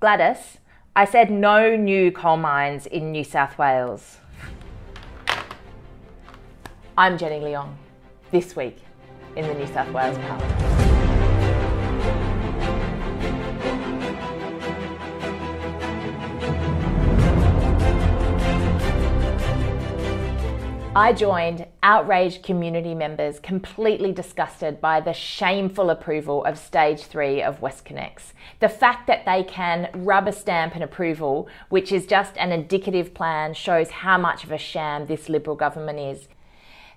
Gladys, I said no new coal mines in New South Wales. I'm Jenny Leong, this week in the New South Wales Parliament. I joined outraged community members completely disgusted by the shameful approval of Stage 3 of Westconnex. The fact that they can rubber stamp an approval, which is just an indicative plan, shows how much of a sham this Liberal government is.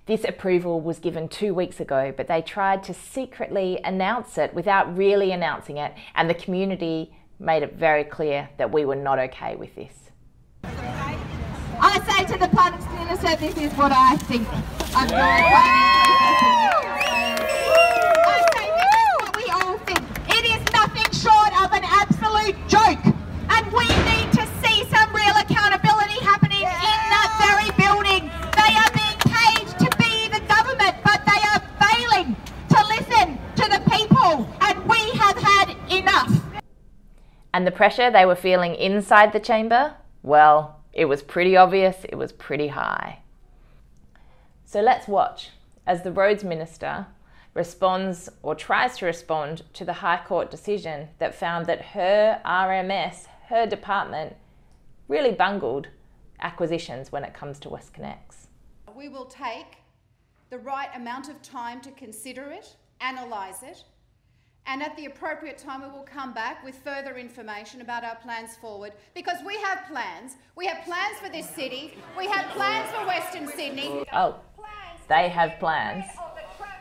This approval was given 2 weeks ago, but they tried to secretly announce it without really announcing it, and the community made it very clear that we were not okay with this. I say to the Parliament Minister, this is what I think. I say this is what we all think. It is nothing short of an absolute joke. And we need to see some real accountability happening in that very building. They are being paid to be the government, but they are failing to listen to the people. And we have had enough. And the pressure they were feeling inside the chamber? Well, it was pretty obvious, it was pretty high. So let's watch as the Roads Minister responds or tries to respond to the High Court decision that found that her RMS, her department, really bungled acquisitions when it comes to Westconnex. We will take the right amount of time to consider it, analyse it, and at the appropriate time we will come back with further information about our plans forward, because we have plans. We have plans for this city. We have plans for Western Sydney. Oh, they have plans.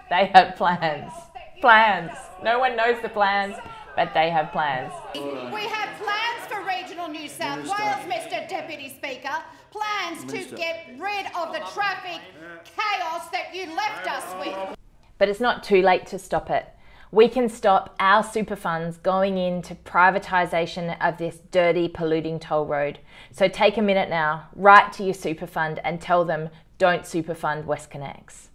They have plans. Plans. No one knows the plans, but they have plans. We have plans for regional New South Wales, Mr Deputy Speaker. Plans to get rid of the traffic chaos that you left us with. But it's not too late to stop it. We can stop our super funds going into privatisation of this dirty, polluting toll road. So take a minute now, write to your super fund and tell them, don't super fund Westconnex.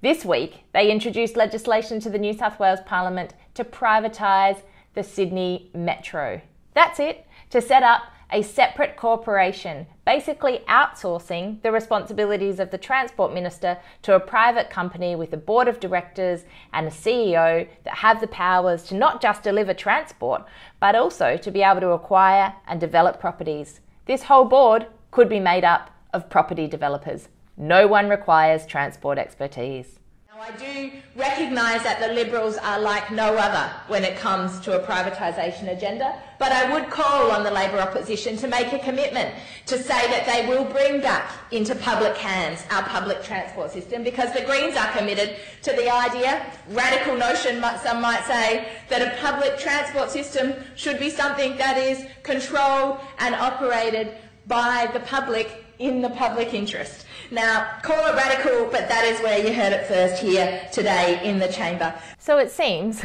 This week, they introduced legislation to the New South Wales Parliament to privatise the Sydney Metro. That's it, to set up a separate corporation, basically outsourcing the responsibilities of the Transport Minister to a private company with a board of directors and a CEO that have the powers to not just deliver transport, but also to be able to acquire and develop properties. This whole board could be made up of property developers. No one requires transport expertise. I do recognise that the Liberals are like no other when it comes to a privatisation agenda, but I would call on the Labor opposition to make a commitment to say that they will bring back into public hands our public transport system, because the Greens are committed to the idea, radical notion some might say, that a public transport system should be something that is controlled and operated by the public in the public interest. Now, call it radical, but that is where you heard it first here today in the chamber. So it seems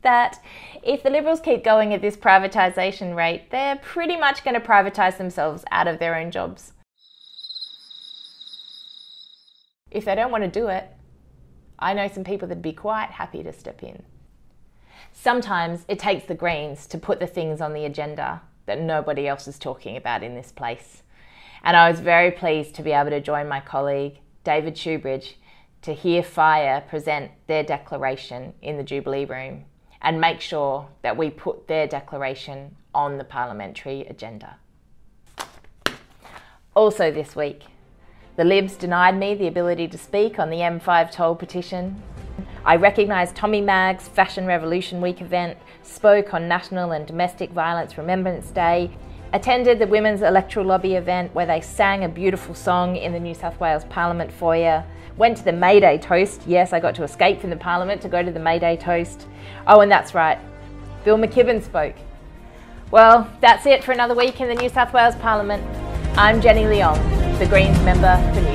that if the Liberals keep going at this privatisation rate, they're pretty much going to privatise themselves out of their own jobs. If they don't want to do it, I know some people that'd be quite happy to step in. Sometimes it takes the Greens to put the things on the agenda that nobody else is talking about in this place. And I was very pleased to be able to join my colleague, David Shoebridge, to hear Fire present their declaration in the Jubilee Room and make sure that we put their declaration on the parliamentary agenda. Also this week, the Libs denied me the ability to speak on the M5 toll petition. I recognised Tommy Magg's Fashion Revolution Week event, spoke on National and Domestic Violence Remembrance Day, attended the Women's Electoral Lobby event where they sang a beautiful song in the New South Wales Parliament foyer, went to the May Day toast. Yes, I got to escape from the Parliament to go to the May Day toast. Oh, and that's right, Bill McKibbon spoke. Well, that's it for another week in the New South Wales Parliament. I'm Jenny Leong, the Greens member for New